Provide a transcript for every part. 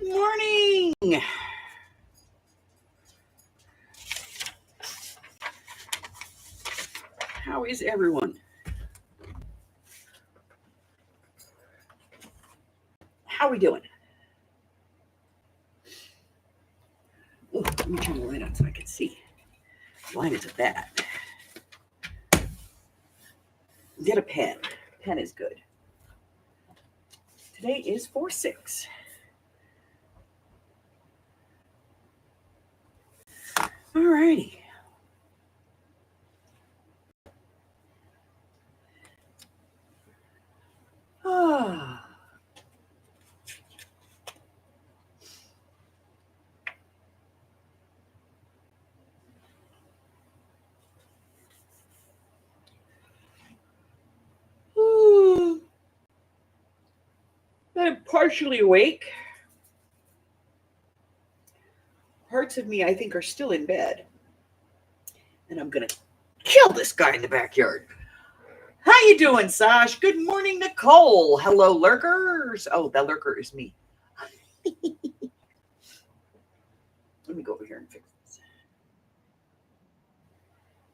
morning. How is everyone? How are we doing? Oh, let me turn the light on so I can see. The light isn't bad. Get a pen. Pen is good. Today is 4/6. All righty. Ah. I'm partially awake. Parts of me, I think, are still in bed. And I'm going to kill this guy in the backyard. How you doing, Sash? Good morning, Nicole. Hello, lurkers. Oh, that lurker is me. Let me go over here and fix this.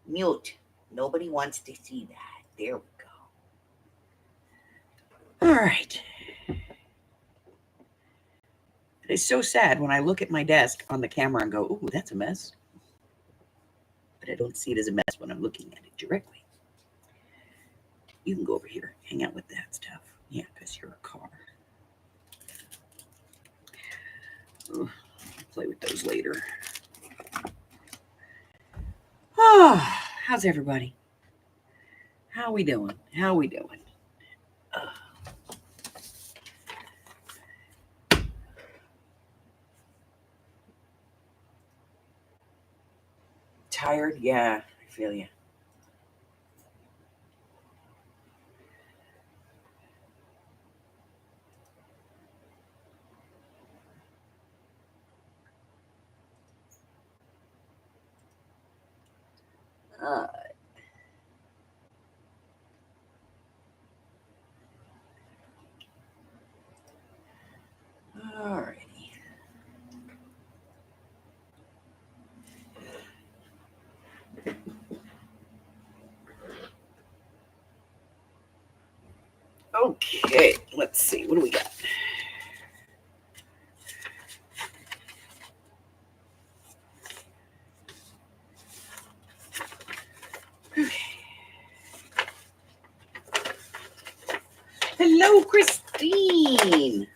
Mute. Nobody wants to see that. There we go. All right. It's so sad when I look at my desk on the camera and go, ooh, that's a mess. But I don't see it as a mess when I'm looking at it directly. You can go over here, hang out with that stuff. Yeah, because you're a car. I'll play with those later. Oh, how's everybody? How we doing? How we doing? Tired? Yeah, I feel you. All righty. Okay, let's see. What do we got? Okay. Hello, Christine.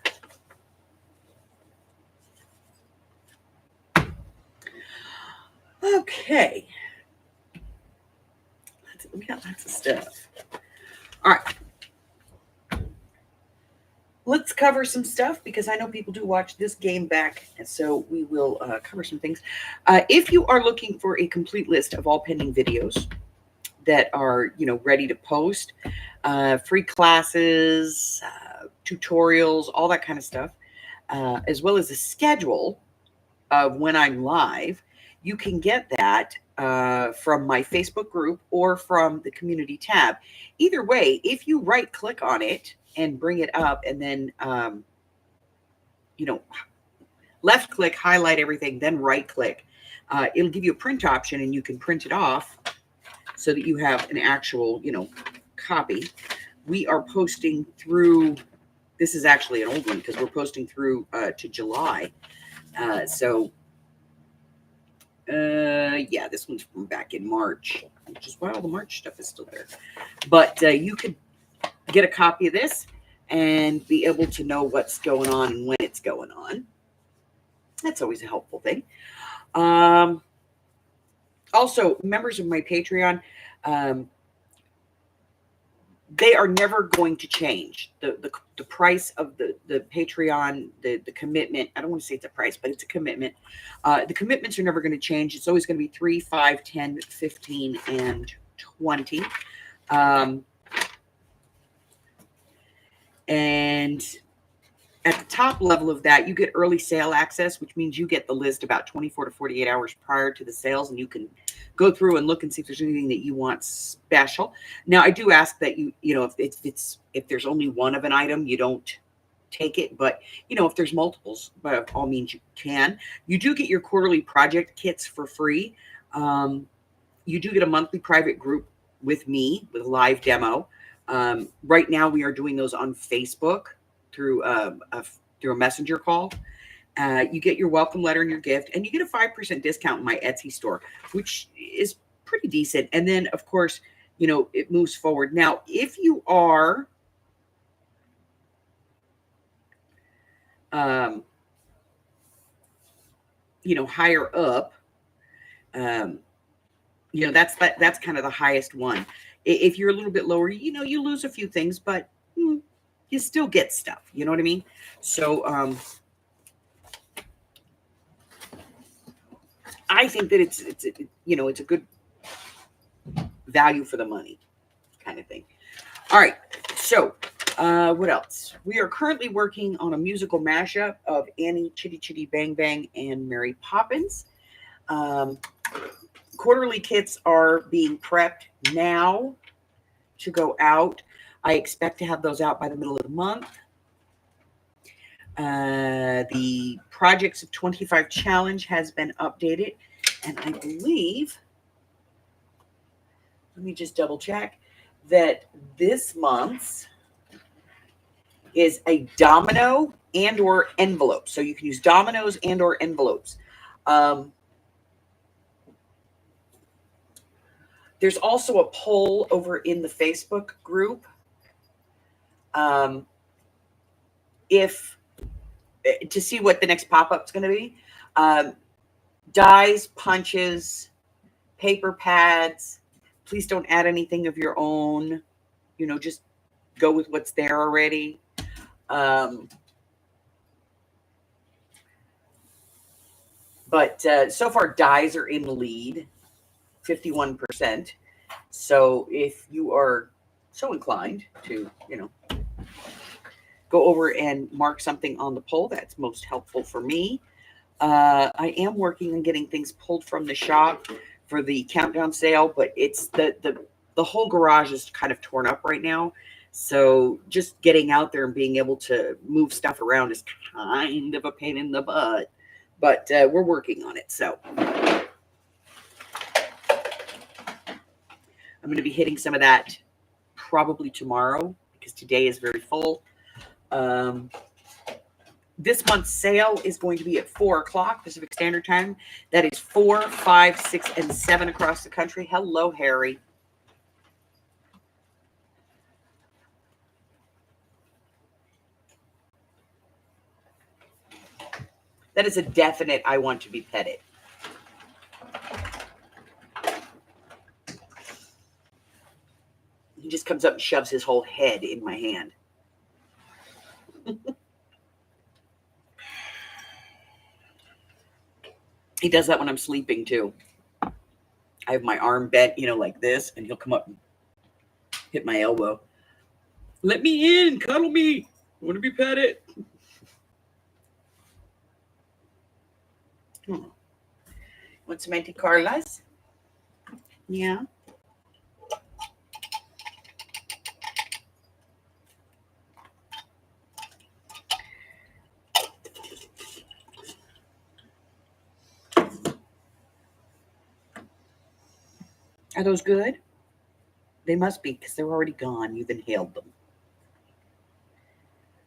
Okay. We got lots of stuff. All right. Let's cover some stuff because I know people do watch this game back, and so we will cover some things. If you are looking for a complete list of all pending videos that are, ready to post, free classes, tutorials, all that kind of stuff, as well as a schedule of when I'm live, you can get that from my Facebook group or from the community tab. Either way, if you right click on it and bring it up and then, left click, highlight everything, then right click, it'll give you a print option and you can print it off so that you have an actual, copy. We are posting through, this is actually an old one because we're posting through to July. Yeah, this one's from back in March, which is why all the March stuff is still there. But you could get a copy of this and be able to know what's going on and when it's going on. That's always a helpful thing. Also, members of my Patreon, they are never going to change. The price of the Patreon, the commitment, I don't want to say it's a price, but it's a commitment. The commitments are never going to change. It's always going to be 3, 5, 10, 15, and 20. And at the top level of that, you get early sale access, which means you get the list about 24 to 48 hours prior to the sales, and you can go through and look and see if there's anything that you want special. Now, I do ask that you know, if there's only one of an item, you don't take it. But, if there's multiples, by all means you can. You do get your quarterly project kits for free. You do get a monthly private group with me with a live demo. Right now we are doing those on Facebook through a messenger call. You get your welcome letter and your gift, and you get a 5% discount in my Etsy store, which is pretty decent. And then, of course, it moves forward. Now, if you are higher up, that's kind of the highest one. If you're a little bit lower, you lose a few things, but you still get stuff. You know what I mean? So I think that it's a good value for the money kind of thing. All right. So what else? We are currently working on a musical mashup of Annie, Chitty Chitty Bang Bang, and Mary Poppins. Quarterly kits are being prepped now to go out. I expect to have those out by the middle of the month. The Projects of 25 challenge has been updated, and I believe, let me just double check, that this month's is a domino and or envelope. So you can use dominoes and or envelopes. There's also a poll over in the Facebook group. To see what the next pop-up is going to be. Dies, punches, paper pads. Please don't add anything of your own. Just go with what's there already. But so far, dies are in the lead, 51%. So if you are so inclined to, go over and mark something on the poll, that's most helpful for me. I am working on getting things pulled from the shop for the countdown sale, but it's the whole garage is kind of torn up right now. So just getting out there and being able to move stuff around is kind of a pain in the butt, but we're working on it. So I'm going to be hitting some of that probably tomorrow because today is very full. This month's sale is going to be at 4 o'clock Pacific Standard Time. That is 4, 5, 6, and 7 across the country. Hello, Harry. That is a definite I want to be petted. He just comes up and shoves his whole head in my hand. He does that when I'm sleeping too. I have my arm bent, like this, and he'll come up and hit my elbow. Let me in, cuddle me. I want to be petted. Want some Auntie Carla's? Yeah. Are those good? They must be because they're already gone. You've inhaled them.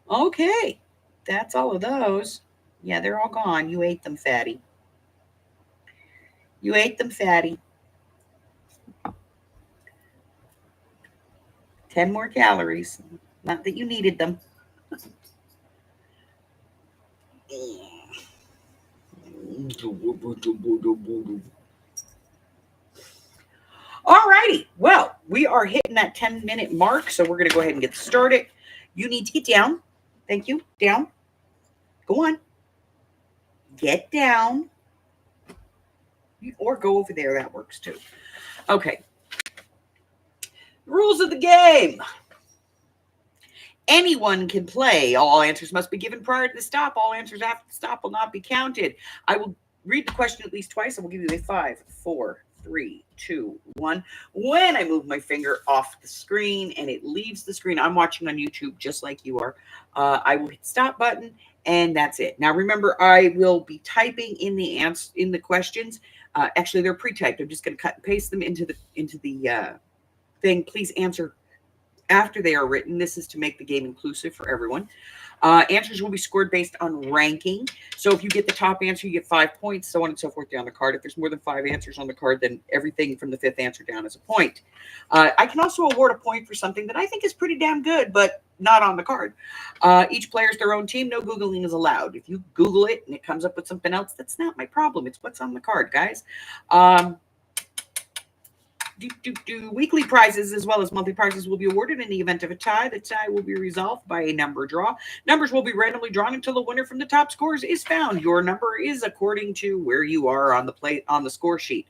Okay. That's all of those. Yeah, they're all gone. You ate them, fatty. You ate them, fatty. 10 more calories. Not that you needed them. All righty. Well, we are hitting that 10-minute mark, so we're going to go ahead and get started. You need to get down. Thank you. Down. Go on. Get down. Or go over there. That works too. Okay. Rules of the game. Anyone can play. All answers must be given prior to the stop. All answers after the stop will not be counted. I will read the question at least twice. I will give you a 5, 4, 3, 2, 1. When I move my finger off the screen and it leaves the screen, I'm watching on YouTube just like you are. I will hit stop button, and that's it. Now remember, I will be typing in the questions. Actually, they're pre-typed. I'm just going to cut and paste them into the thing. Please answer after they are written. This is to make the game inclusive for everyone. Answers will be scored based on ranking. So if you get the top answer, you get 5 points, so on and so forth down the card. If there's more than 5 answers on the card, then everything from the 5th answer down is a point. I can also award a point for something that I think is pretty damn good, but not on the card. Each player is their own team. No Googling is allowed. If you Google it and it comes up with something else, that's not my problem. It's what's on the card, guys. Weekly prizes as well as monthly prizes will be awarded in the event of a tie. The tie will be resolved by a number draw. Numbers will be randomly drawn until the winner from the top scores is found. Your number is according to where you are on the score sheet.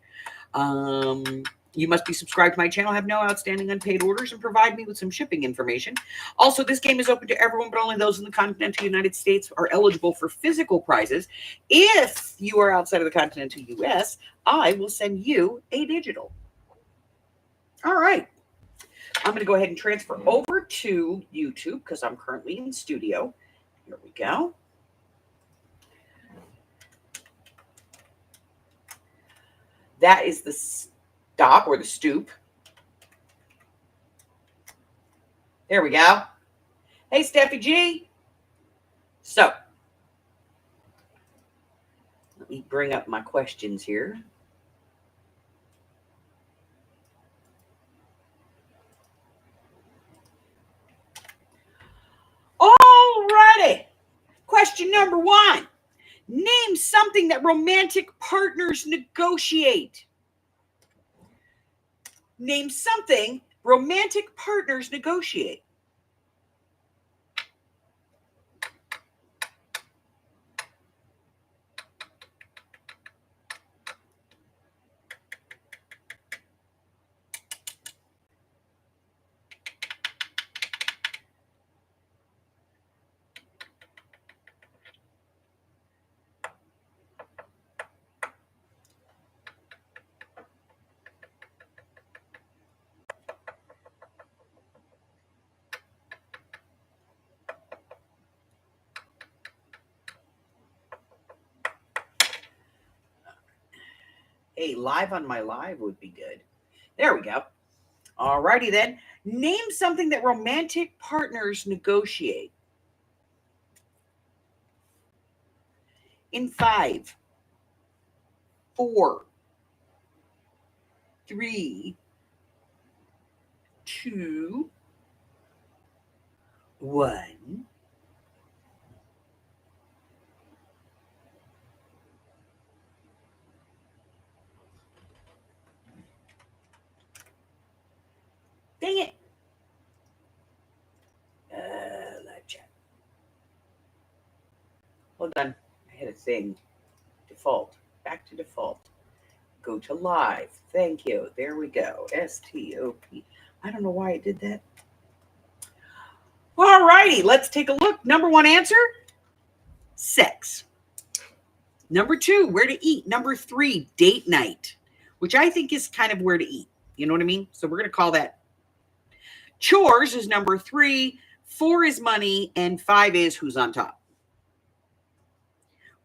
You must be subscribed to my channel, have no outstanding unpaid orders, and provide me with some shipping information. Also, this game is open to everyone, but only those in the continental United States are eligible for physical prizes. If you are outside of the continental US, I will send you a digital. All right. I'm going to go ahead and transfer over to YouTube because I'm currently in studio. Here we go. That is the stop or the stoop. There we go. Hey, Steffi G. So, let me bring up my questions here. Alrighty. Question number 1. Name something that romantic partners negotiate. Name something romantic partners negotiate. Hey, live on my live would be good. There we go. All righty then. Name something that romantic partners negotiate. In 5, 4, 3, 2, 1. Dang it. Live chat. Hold on. I had a thing. Default. Back to default. Go to live. Thank you. There we go. STOP. I don't know why it did that. All righty. Let's take a look. Number 1 answer. Sex. Number 2, where to eat. Number 3, date night, which I think is kind of where to eat. You know what I mean? So we're going to call that. Chores is number 3. 4 is money. And 5 is who's on top.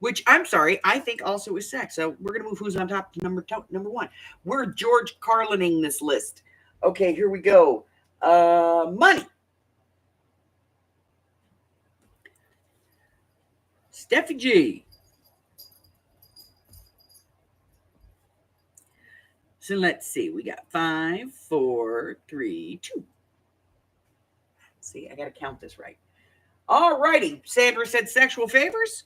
Which, I'm sorry, I think also is sex. So we're going to move who's on top to number 1. We're George Carlining this list. Okay, here we go. Money. Steffi G. So let's see. We got 5, 4, 3, 2. Let's see, I got to count this right. All righty. Sandra said sexual favors.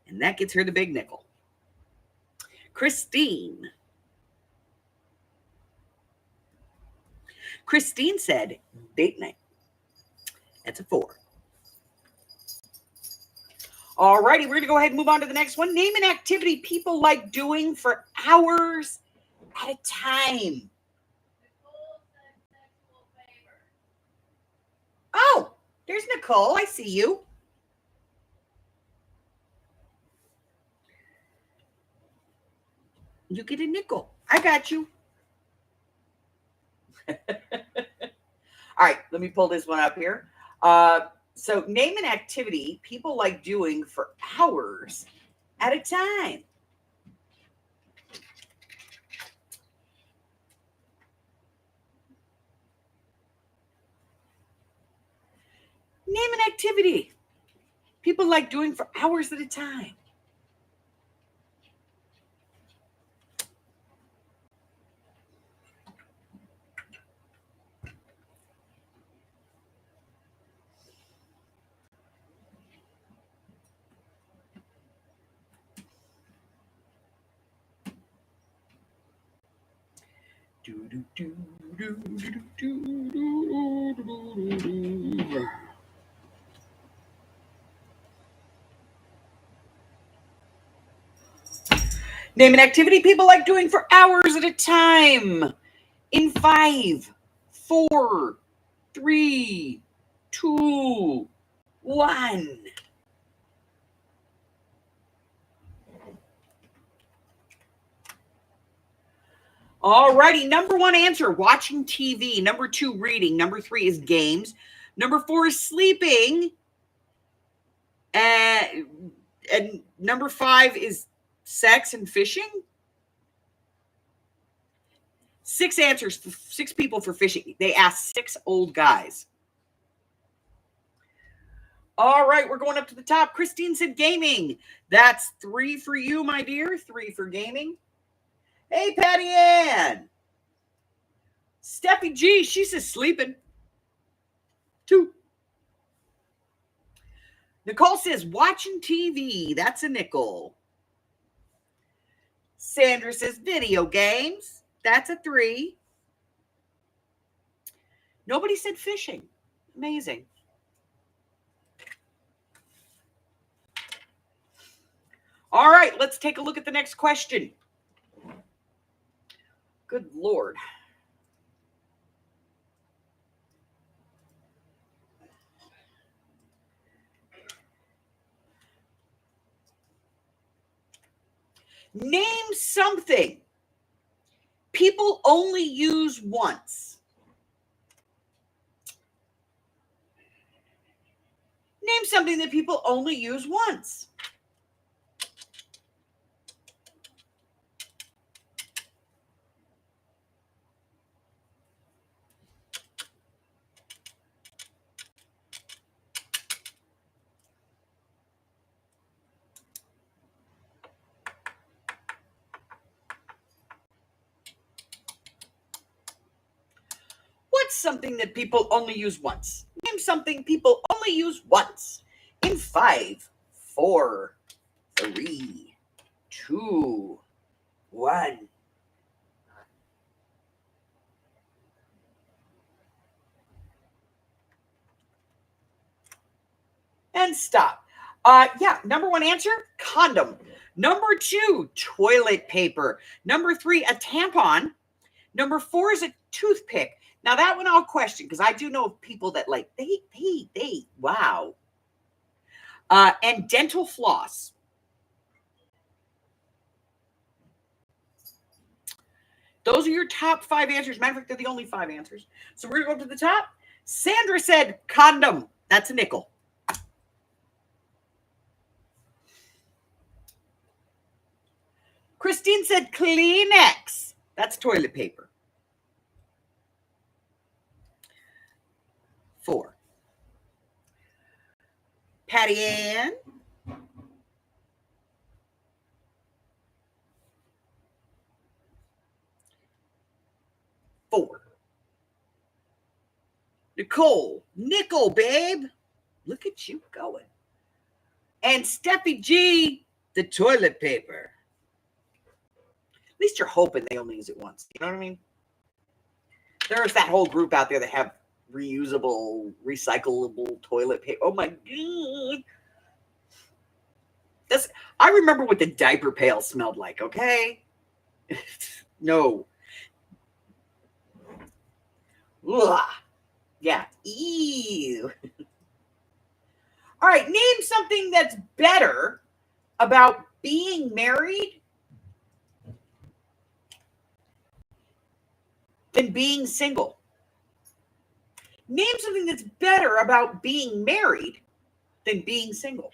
And that gets her the big nickel. Christine. Christine said date night. That's a 4. All righty, we're going to go ahead and move on to the next one. Name an activity people like doing for hours at a time. Oh, there's Nicole. I see you. You get a nickel. I got you. All right, let me pull this one up here. So name an activity people like doing for hours at a time. Name an activity people like doing for hours at a time. Name an activity people like doing for hours at a time. In 5, 4, 3, 2, 1. All righty. Number 1 answer, watching TV. Number 2, reading. Number 3 is games. Number 4 is sleeping. And number 5 is sex and fishing. 6 answers, 6 people for fishing. They asked 6 old guys. All right, we're going up to the top. Christine said gaming. That's 3 for you, my dear. 3 for gaming. Hey, Patty Ann. Steffi G, she says sleeping. 2. Nicole says watching TV. That's a nickel. Sandra says video games. That's a 3. Nobody said fishing. Amazing. All right, let's take a look at the next question. Good Lord. Name something people only use once. Name something that people only use once. What's something that people only use once? Name something people only use once. In 5, 4, 3, 2, 1. And stop. Yeah, number 1 answer, condom. Number 2, toilet paper. Number 3, a tampon. Number 4 is a toothpick. Now that one I'll question because I do know of people that like they wow. And dental floss. Those are your top 5 answers. Matter of fact, they're the only 5 answers. So we're gonna go up to the top. Sandra said condom. That's a nickel. Christine said Kleenex. That's toilet paper. 4. Patty Ann. 4. Nicole, nickel, babe. Look at you going. And Steffi G, the toilet paper. At least you're hoping they only use it once. You know what I mean? There's that whole group out there that have reusable, recyclable toilet paper. Oh my God. I remember what the diaper pail smelled like, okay? No. Ugh. Yeah. Ew. All right. Name something that's better about being married than being single? Name something that's better about being married than being single.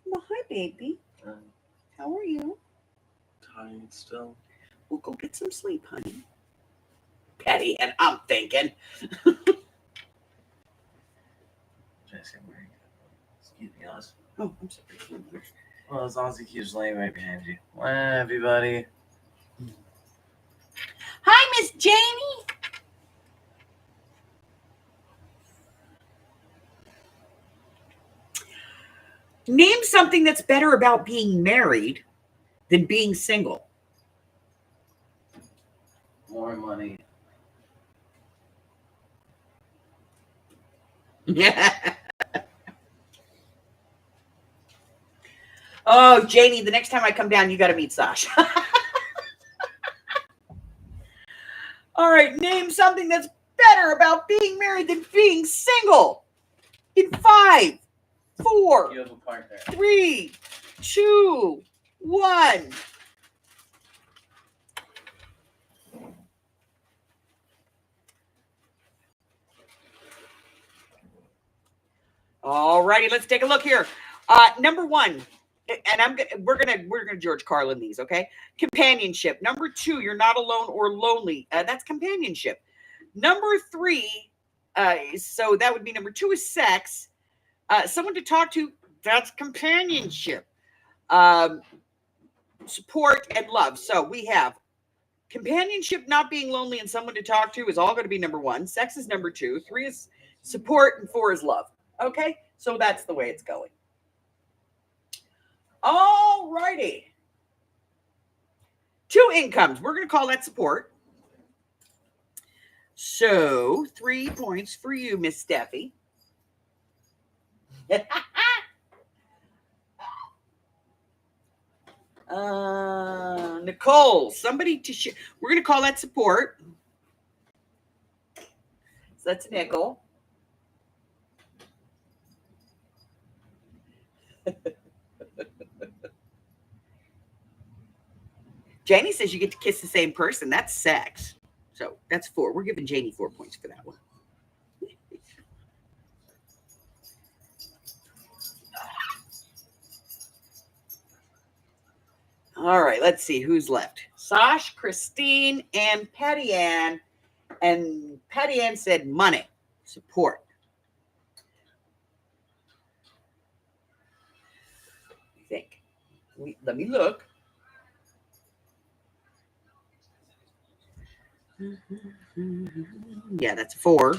Well, hi, baby. How are you? Tired still. We'll go get some sleep, honey. Patty, and I'm thinking. Excuse me, Oz. Oh, I'm sorry. Well, as long as he keeps laying right behind you. Well, everybody. Hi, Miss Janie. Name something that's better about being married than being single. More money. Oh, Janie, the next time I come down, you got to meet Sasha. All right, name something that's better about being married than being single. In 5, 4, You have a partner. 3, 2, 1. All righty, let's take a look here. Number 1, and we're gonna George Carlin these, okay? Companionship. Number 2, you're not alone or lonely. That's companionship. Number 3, so that would be number 2 is sex. Someone to talk to. That's companionship. Support and love. So we have companionship, not being lonely, and someone to talk to is all going to be number 1. Sex is number 2. 3 is support, and 4 is love. Okay, so that's the way it's going. All righty. 2 incomes. We're going to call that support. So 3 points for you, Miss Steffi. Nicole, somebody to share. We're going to call that support. So that's a nickel. Janie says you get to kiss the same person. That's sex. So that's 4. We're giving Janie 4 points for that one. All right, let's see who's left. Sash, Christine, and Patty Ann. And Patty Ann said money, support. I think. Let me look. Yeah, that's 4.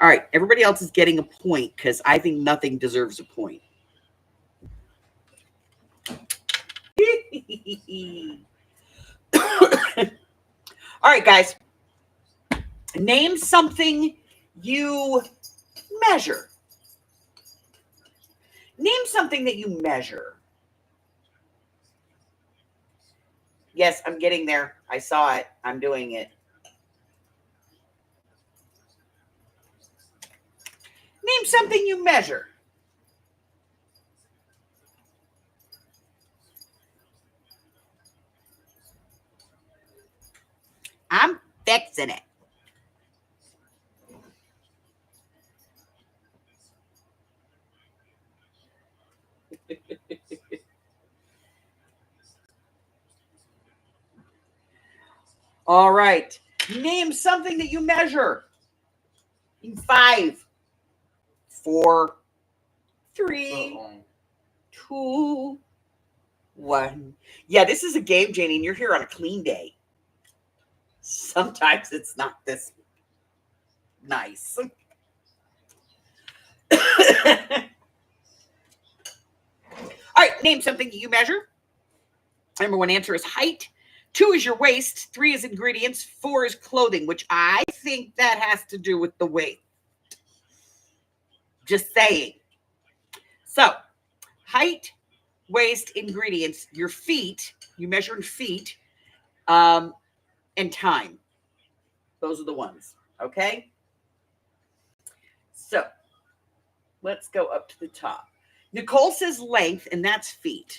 All right, everybody else is getting a point because I think nothing deserves a point. All right, guys. Name something you measure. Name something that you measure. Yes, I'm getting there. I saw it. I'm doing it. Name something you measure. I'm fixing it. All right. Name something that you measure. In 5, 4, 3, 2, 1. Yeah, this is a game, Janie, and you're here on a clean day. Sometimes it's not this nice. All right, name something you measure. Number 1 answer is height. 2 is your waist. 3 is ingredients. 4 is clothing, which I think that has to do with the weight. Just saying. So, height, waist, ingredients, your feet. You measure in feet, and time. Those are the ones. Okay. So, let's go up to the top. Nicole says length, and that's feet.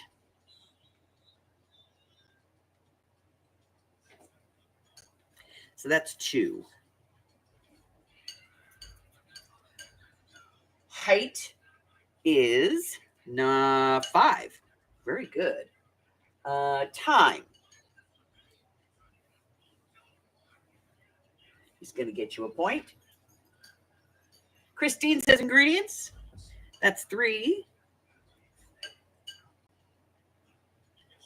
So that's 2. Height is 5. Very good. Time. He's going to get you a point. Christine says ingredients. That's 3.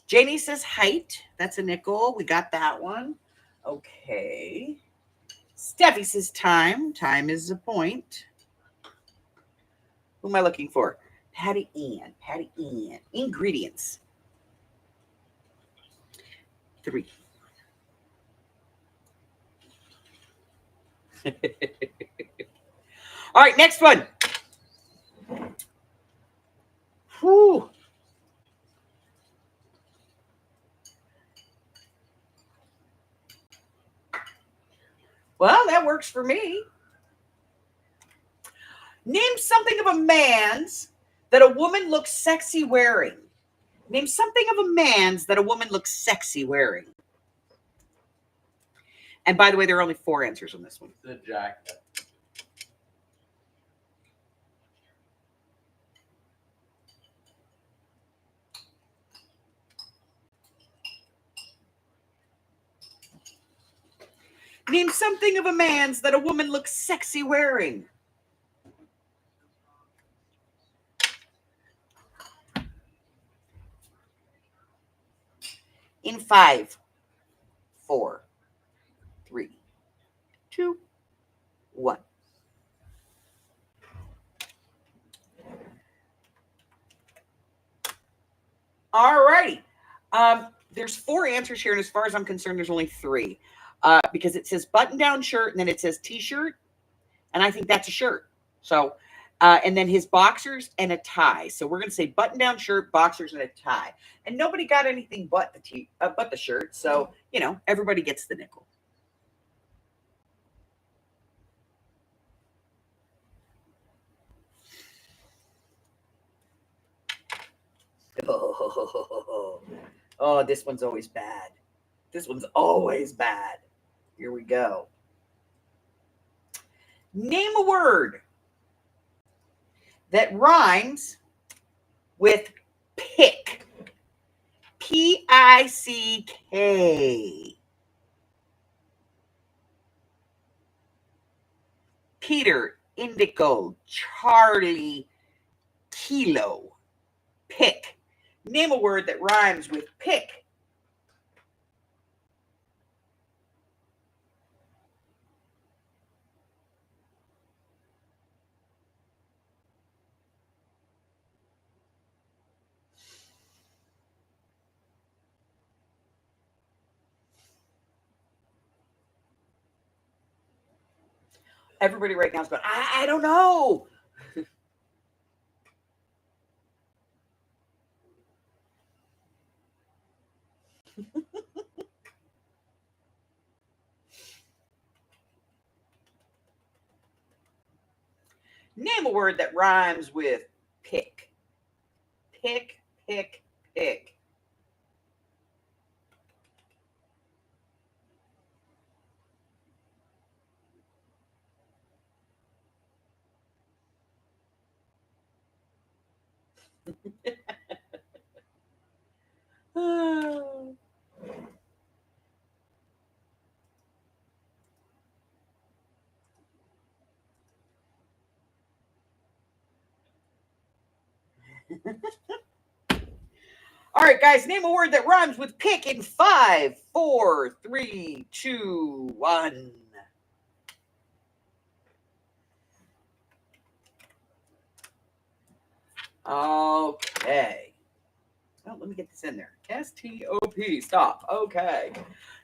Janie says height. That's a nickel. We got that one. Okay. Steffi says time. Time is a point. Who am I looking for? Patty Ann. Patty Ann. Ingredients. 3. All right, next one. Whew. Well, that works for me. Name something of a man's that a woman looks sexy wearing. Name something of a man's that a woman looks sexy wearing. And by the way, there are only 4 answers on this one. The jacket. Name something of a man's that a woman looks sexy wearing. In 5, 4, 3, 2, 1. All righty. There's 4 answers here, and as far as I'm concerned, there's only 3. Because it says button-down shirt, and then it says t-shirt, and I think that's a shirt. So, and then his boxers and a tie. So we're going to say button-down shirt, boxers, and a tie. And nobody got anything but the shirt. So, everybody gets the nickel. Oh, this one's always bad. This one's always bad. Here we go. Name a word that rhymes with pick. P-I-C-K. Peter, Indigo, Charlie, Kilo. Pick. Name a word that rhymes with pick. Everybody right now is going, I don't know. Name a word that rhymes with pick. Pick, pick, pick. Oh. All right, guys, name a word that rhymes with pick in 5, 4, 3, 2, 1. Okay. Well, let me get this in there. S-T-O-P. Stop. Okay.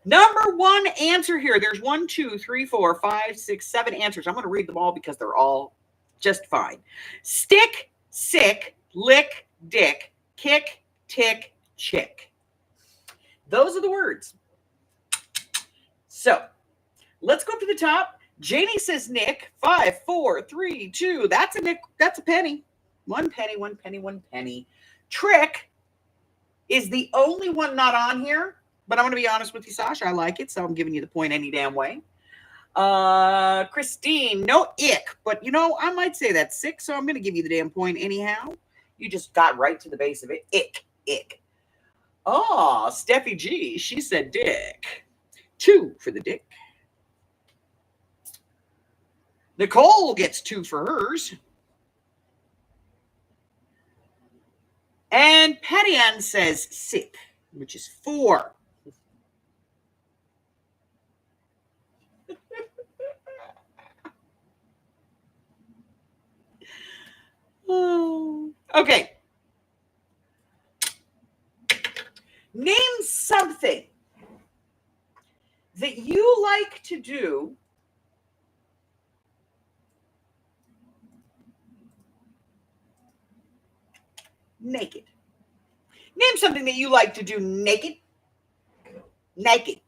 Number 1 answer here. There's 1, 2, 3, 4, 5, 6, 7 answers. I'm going to read them all because they're all just fine. Stick, sick, lick, dick, kick, tick, chick. Those are the words. So let's go up to the top. Janie says Nick. 5, 4, 3, 2. That's a Nick. That's a penny. 1 penny, 1 penny, 1 penny. Trick is the only one not on here. But I'm going to be honest with you, Sasha. I like it, so I'm giving you the point any damn way. Christine, no ick. But, I might say that's 6, so I'm going to give you the damn point anyhow. You just got right to the base of it. Ick. Oh, Steffi G. She said dick. 2 for the dick. Nicole gets 2 for hers. And Patty Ann says sick, which is 4. Oh. Okay. Name something that you like to do naked. Name something that you like to do naked. Naked.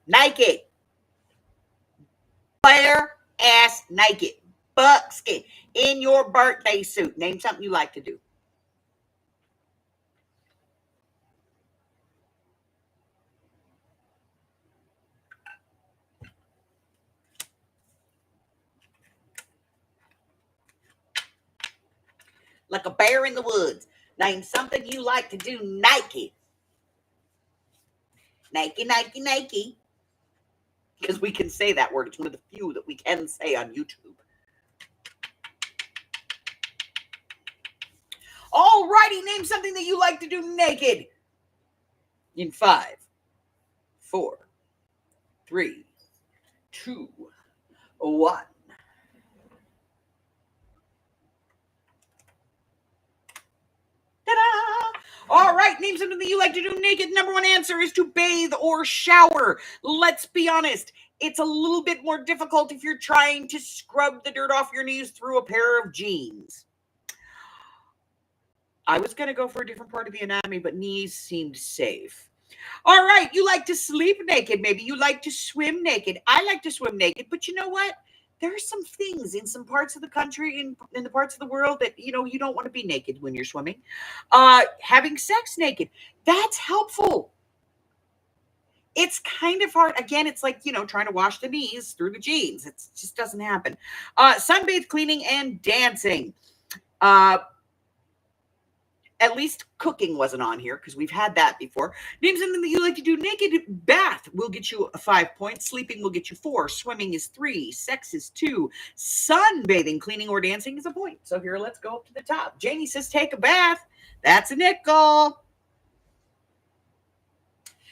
Bare ass naked. Buckskin. In your birthday suit. Name something you like to do. Like a bear in the woods. Name something you like to do naked. Naked. Because we can say that word. It's one of the few that we can say on YouTube. All righty, name something that you like to do naked. In 5, 4, 3, 2, 1. Ta-da! All right, name something that you like to do naked. Number 1 answer is to bathe or shower. Let's be honest. It's a little bit more difficult if you're trying to scrub the dirt off your knees through a pair of jeans. I was going to go for a different part of the anatomy, but knees seemed safe. All right, you like to sleep naked. Maybe you like to swim naked. I like to swim naked, but you know what? There are some things in some parts of the country, in the parts of the world that, you don't want to be naked when you're swimming. Having sex naked, that's helpful. It's kind of hard. Again, it's like, trying to wash the knees through the jeans. It just doesn't happen. Sunbathe, cleaning, and dancing. At least cooking wasn't on here because we've had that before. Name something that you like to do naked. Bath will get you 5 points. Sleeping will get you 4. Swimming is 3. Sex is 2. Sunbathing, cleaning, or dancing is a point. So here, let's go up to the top. Janie says take a bath. That's a nickel.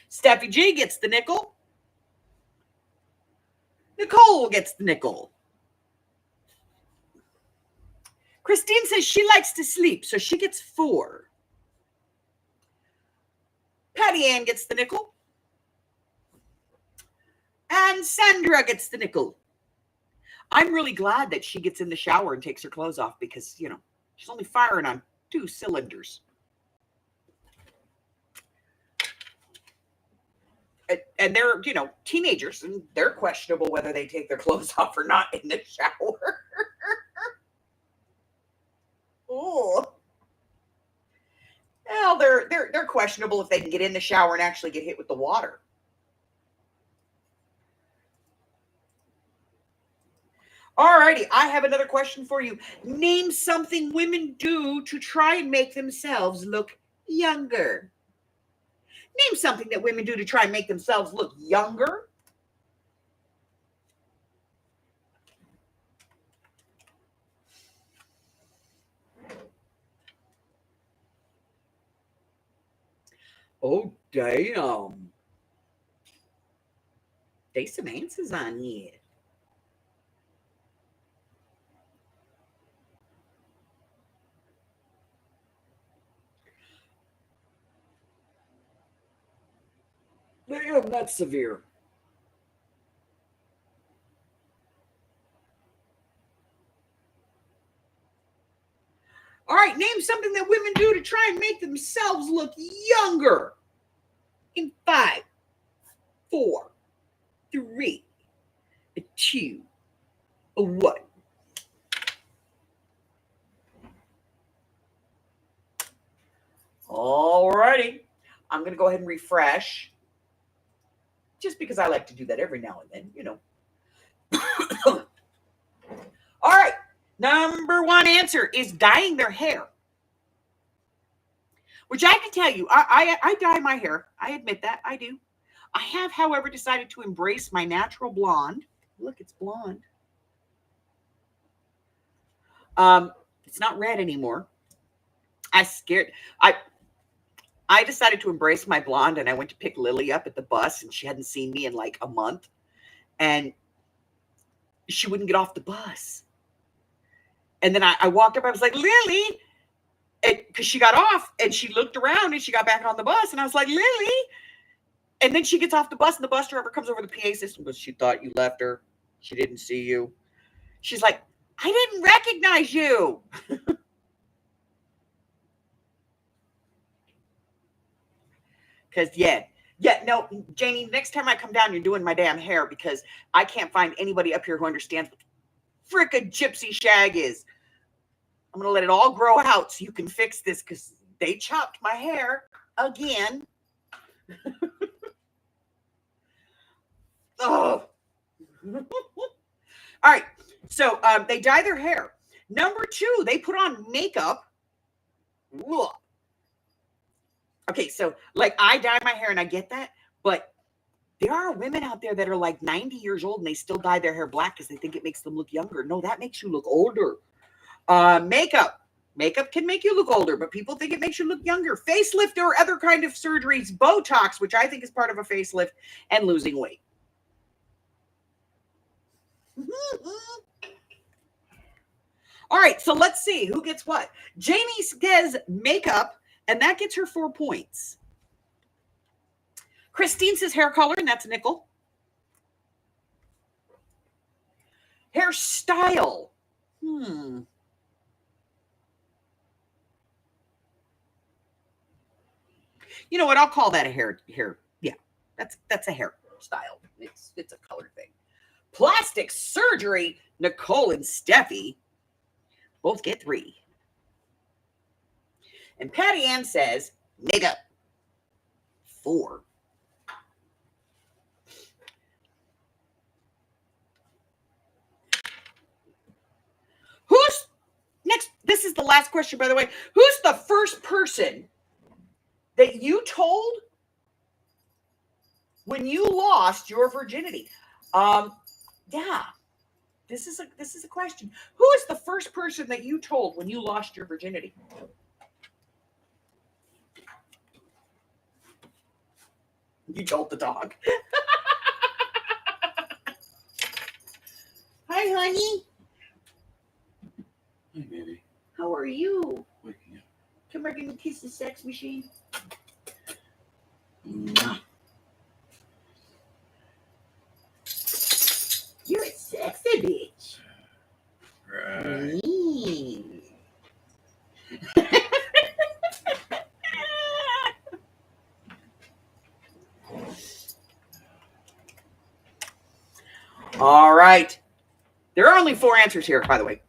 Steffi G gets the nickel. Nicole gets the nickel. Christine says she likes to sleep, so she gets 4. Patty Ann gets the nickel. And Sandra gets the nickel. I'm really glad that she gets in the shower and takes her clothes off because, she's only firing on 2 cylinders. And they're, teenagers, and they're questionable whether they take their clothes off or not in the shower. Oh. Well, they're questionable if they can get in the shower and actually get hit with the water. All righty, I have another question for you. Name something women do to try and make themselves look younger. Name something that women do to try and make themselves look younger. Oh, damn. There's some answers on here. Damn, that's severe. All right, name something that women do to try and make themselves look younger. In 5, 4, 3, 2, What? All righty. I'm going to go ahead and refresh. Just because I like to do that every now and then, you know. All right. Number one answer is dyeing their hair. Which I can tell you, I dye my hair. I admit that. I do. I have, however, decided to embrace my natural blonde. Look, it's blonde. It's not red anymore. I decided to embrace my blonde, and I went to pick Lily up at the bus, and she hadn't seen me in like a month. And she wouldn't get off the bus. And then I walked up, I was like, Lily, because she got off, and she looked around, and she got back on the bus, and I was like, Lily. And then she gets off the bus, and the bus driver comes over the PA system, but she thought you left her. She didn't see you. She's like, I didn't recognize you. Because, no, Janie, next time I come down, you're doing my damn hair, because I can't find anybody up here who understands what frickin' gypsy shag is. I'm going to let it all grow out so you can fix this, because they chopped my hair again. Oh. All right. So they dye their hair. Number two, they put on makeup. Ugh. Okay, so like I dye my hair and I get that, but there are women out there that are like 90 years old and they still dye their hair black because they think it makes them look younger. No, that makes you look older. Makeup. Makeup can make you look older, but people think it makes you look younger. Facelift or other kind of surgeries, Botox, which I think is part of a facelift, and losing weight. All right, so let's see who gets what. Jamie says makeup, and that gets her 4 points. Christine says hair color, and that's a nickel. Hairstyle. You know what? I'll call that a hair. Yeah, that's a hairstyle. It's a colored thing. Plastic surgery. Nicole and Steffi both get 3. And Patty Ann says makeup. 4. Who's next? This is the last question, by the way. Who's the first person that you told when you lost your virginity? Yeah. This is a question. Who is the first person that you told when you lost your virginity? You told the dog. Hi, honey. Hey, baby. How are you? Waking up. Come here, give me a kiss the sex machine. You're a sexy bitch. Right. All right. There are only 4 answers here, by the way.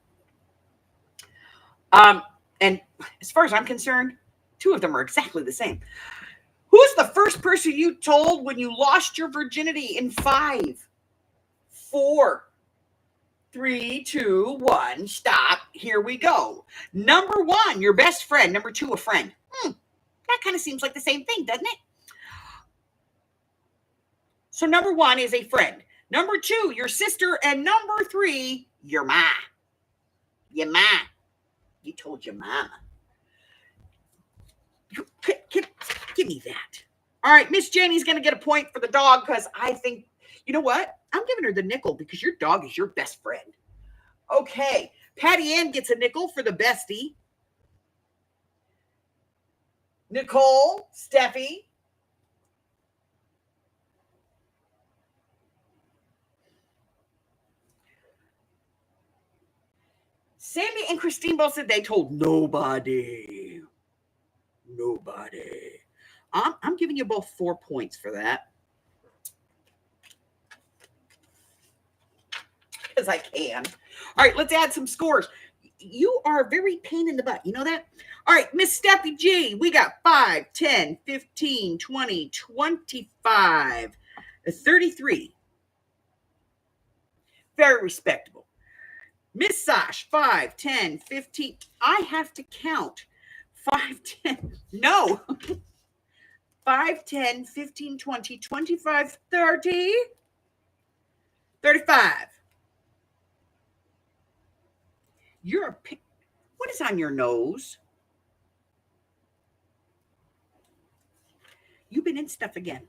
And as far as I'm concerned, 2 of them are exactly the same. Who's the first person you told when you lost your virginity in 5, 4, 3, 2, 1, stop. Here we go. Number 1, your best friend. Number 2, a friend. That kind of seems like the same thing, doesn't it? So number 1 is a friend. Number 2, your sister. And number 3, your ma. Your ma. You told your mama. Give me that. All right, Miss Janie's going to get a point for the dog because I think, you know what? I'm giving her the nickel because your dog is your best friend. Okay, Patty Ann gets a nickel for the bestie. Nicole, Steffi. Sandy and Christine both said they told nobody. Nobody. I'm giving you both 4 points for that. because I can. All right, let's add some scores. You are a very pain in the butt. You know that? All right, Miss Steffi G, we got 5, 10, 15, 20, 25, 33. Very respectable. Miss Sash, 5, 10, 15. I have to count. 5, 10. No. 5, 10, 15, 20, 25, 30, 35. You're a pick. What is on your nose? You've been in stuff again.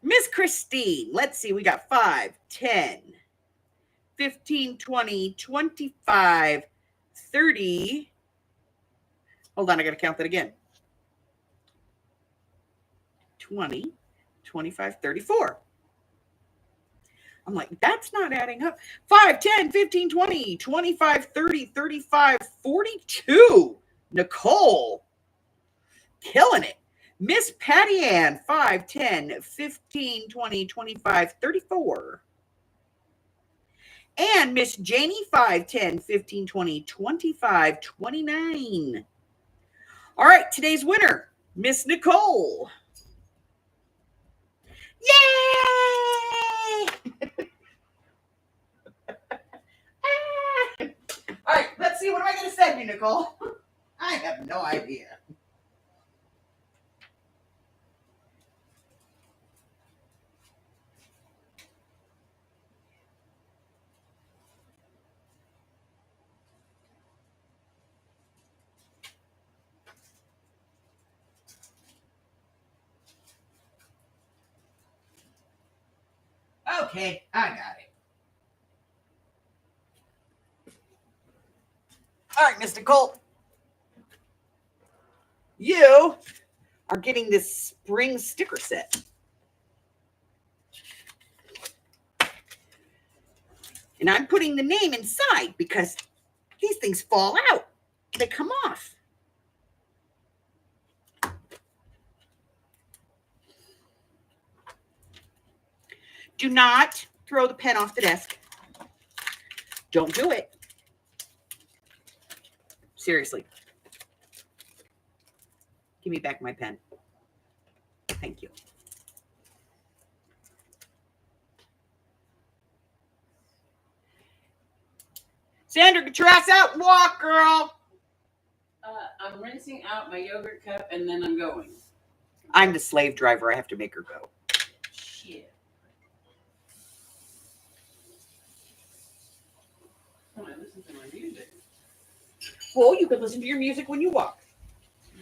Miss Christine, let's see. We got 5, 10, 15, 20, 25, 30. Hold on, I got to count that again. 20, 25, 34. I'm like, that's not adding up. 5, 10, 15, 20, 25, 30, 35, 42. Nicole, killing it. Miss Patty Ann, 5, 10, 15, 20, 25, 34. And Miss Janie, 5, 10, 15, 20, 25, 29. All right, today's winner, Miss Nicole. Yay! All right, let's see. What am I going to send you, Nicole? I have no idea. Okay, I got it. All right, Miss Nicole. You are getting this spring sticker set. And I'm putting the name inside because these things fall out. They come off. Do not throw the pen off the desk. Don't do it. Seriously. Give me back my pen. Thank you. Sandra, get your ass out and walk, girl. I'm rinsing out my yogurt cup and then I'm going. I'm the slave driver. I have to make her go. Shit. When I listen to my music. Well, you could listen to your music when you walk.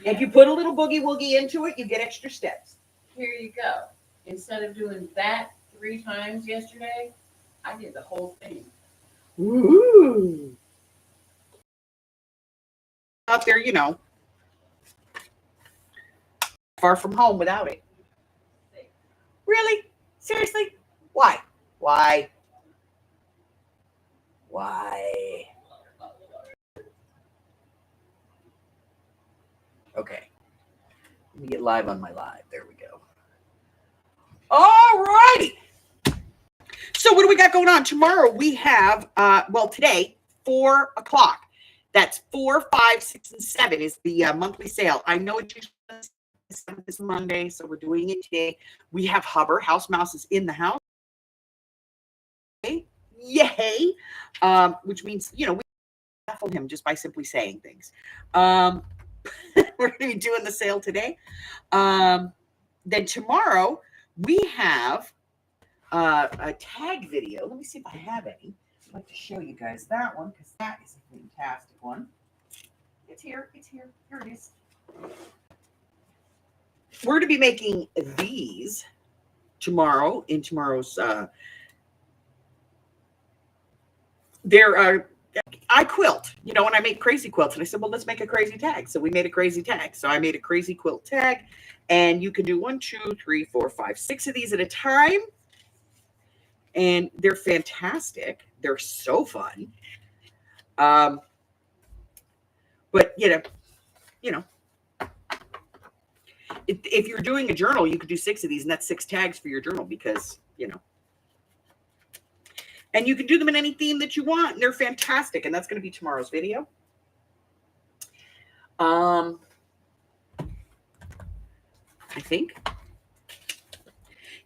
Yeah. If you put a little boogie woogie into it, you get extra steps. Here you go. Instead of doing that 3 times yesterday, I did the whole thing. Ooh. Out there, you know, far from home without it. Really? Seriously? Why? Why? Why? Okay. Let me get live on my live. There we go. All righty. So what do we got going on? Tomorrow we have, today, 4 o'clock. That's 4, 5, 6, and 7 is the monthly sale. I know it's usually this Monday, so we're doing it today. We have Hubber. House Mouse is in the house. Yay. Which means, you know, we baffle him just by simply saying things. We're going to be doing the sale today. Then tomorrow we have a tag video. Let me see if I have any. I'd like to show you guys that one because that is a fantastic one. It's here. It's here. Here it is. We're going to be making these tomorrow in tomorrow's. I quilt, you know, and I make crazy quilts. And I said, well, let's make a crazy tag. So we made a crazy tag. So I made a crazy quilt tag. And you can do 1, 2, 3, 4, 5, 6 of these at a time. And they're fantastic. They're so fun. But, you know, if you're doing a journal, you could do 6 of these. And that's 6 tags for your journal because, you know. And you can do them in any theme that you want. And they're fantastic. And that's going to be tomorrow's video. I think.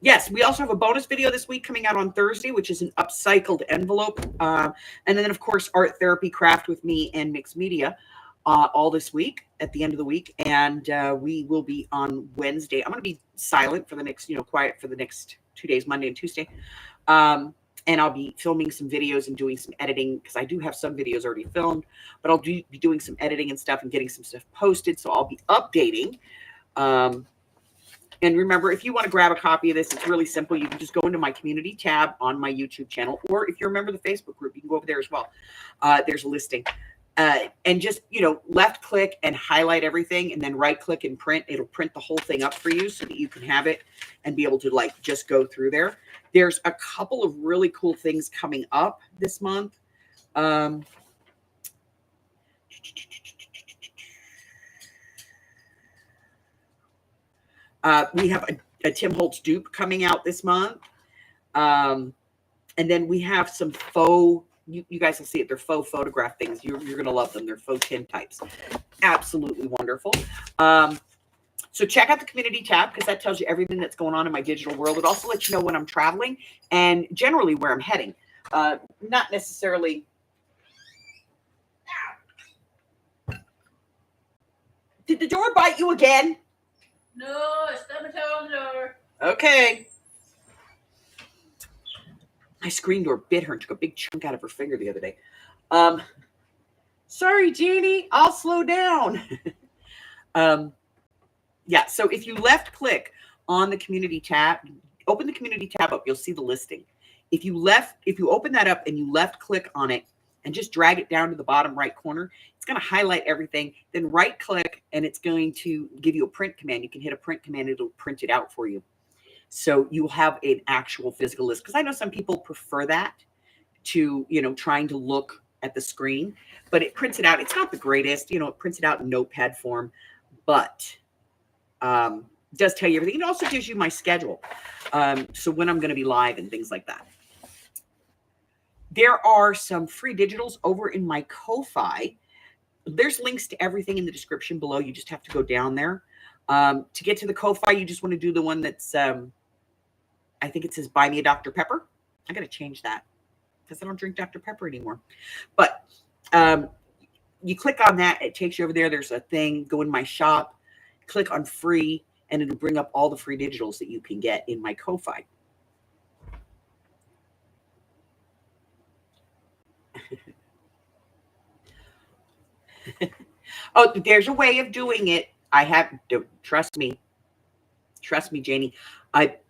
Yes, we also have a bonus video this week coming out on Thursday, which is an upcycled envelope. And then, of course, art therapy craft with me and mixed media all this week at the end of the week. And we will be on Wednesday. I'm going to be silent for the next, quiet for the next 2 days, Monday and Tuesday. And I'll be filming some videos and doing some editing because I do have some videos already filmed, but I'll be doing some editing and stuff and getting some stuff posted. So I'll be updating. And remember, if you want to grab a copy of this, it's really simple. You can just go into my community tab on my YouTube channel, or if you're a member of the Facebook group, you can go over there as well. There's a listing. And just, left click and highlight everything and then right click and print. It'll print the whole thing up for you so that you can have it and be able to just go through there. There's a couple of really cool things coming up this month. We have a Tim Holtz dupe coming out this month. And then we have some faux, you guys will see it. They're faux photograph things. You're going to love them. They're faux tin types. Absolutely wonderful. So check out the community tab because that tells you everything that's going on in my digital world. It also lets you know when I'm traveling and generally where I'm heading. Not necessarily. Did the door bite you again? No, I stubbed my toe on the door. Okay. My screen door bit her and took a big chunk out of her finger the other day. Sorry, Jeannie, I'll slow down. Yeah, so if you left click on the community tab, open the community tab up, you'll see the listing. If you open that up and you left click on it and just drag it down to the bottom right corner, it's going to highlight everything. Then right click and it's going to give you a print command. You can hit a print command, it'll print it out for you. So you'll have an actual physical list. Because I know some people prefer that to, trying to look at the screen, but it prints it out. It's not the greatest, it prints it out in notepad form, but does tell you everything. It also gives you my schedule. So when I'm going to be live and things like that. There are some free digitals over in my Ko-Fi. There's links to everything in the description below. You just have to go down there. To get to the Ko-Fi, you just want to do the one that's, I think it says buy me a Dr. Pepper. I got to change that because I don't drink Dr. Pepper anymore. But you click on that. It takes you over there. There's a thing. Go in my shop. Click on free, and it'll bring up all the free digitals that you can get in my Ko-Fi. Oh, there's a way of doing it. Trust me, Janie. It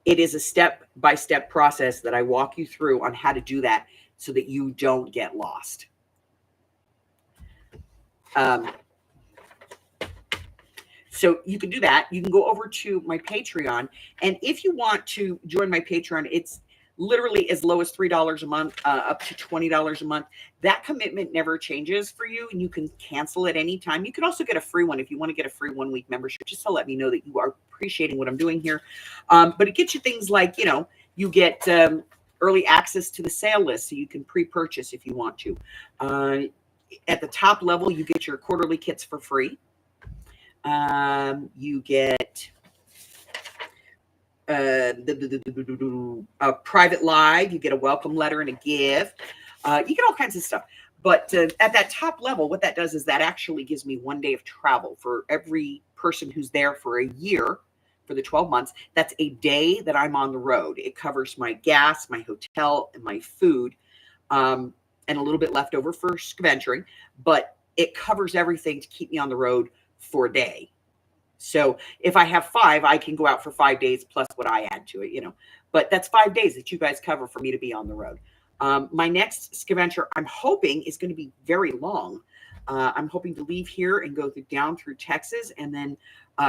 is a step-by-step process that I walk you through on how to do that so that you don't get lost. So you can do that. You can go over to my Patreon. And if you want to join my Patreon, it's literally as low as $3 a month, up to $20 a month. That commitment never changes for you, and you can cancel at any time. You can also get a free one if you want to get a free 1-week membership, just to let me know that you are appreciating what I'm doing here. But it gets you things like, you get early access to the sale list, so you can pre-purchase if you want to. At the top level, you get your quarterly kits for free. You get a private live, you get a welcome letter and a gift. You get all kinds of stuff. But at that top level, what that does is that actually gives me 1 day of travel for every person who's there for a year, for the 12 months. That's a day that I'm on the road. It covers my gas, my hotel, and my food, and a little bit left over for scaventuring. But it covers everything to keep me on the road for a day. So if I have 5, I can go out for 5 days plus what I add to it, But that's 5 days that you guys cover for me to be on the road. My next scaventure, I'm hoping, is going to be very long. I'm hoping to leave here and go down through Texas and then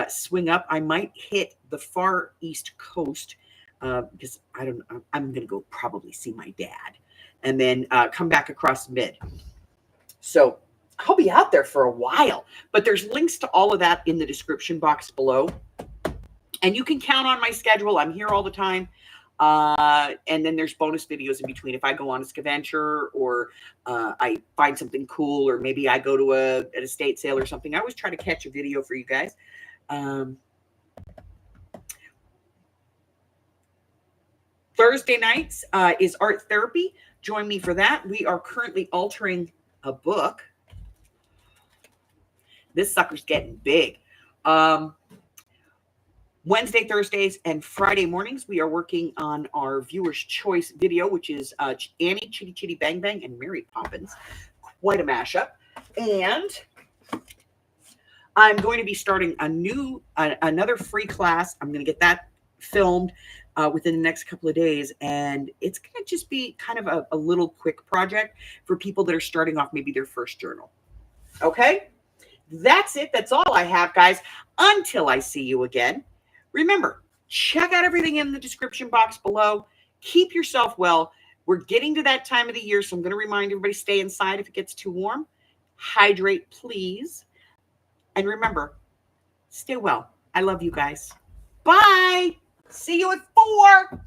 swing up. I might hit the far east coast because I'm going to go probably see my dad and then come back across mid. So I'll be out there for a while, but there's links to all of that in the description box below. And you can count on my schedule. I'm here all the time. And then there's bonus videos in between. If I go on a scavenger or I find something cool, or maybe I go to an estate sale or something, I always try to catch a video for you guys. Thursday nights is art therapy. Join me for that. We are currently altering a book. This sucker's getting big. Wednesday, Thursdays, and Friday mornings, we are working on our viewer's choice video, which is Annie, Chitty Chitty Bang Bang, and Mary Poppins. Quite a mashup. And I'm going to be starting another free class. I'm going to get that filmed within the next couple of days. And it's going to just be kind of a little quick project for people that are starting off maybe their first journal. Okay? That's it. That's all I have, guys. Until I see you again. Remember, check out everything in the description box below. Keep yourself well. We're getting to that time of the year, so I'm going to remind everybody, stay inside if it gets too warm. Hydrate, please. And remember, stay well. I love you guys. Bye. See you at 4.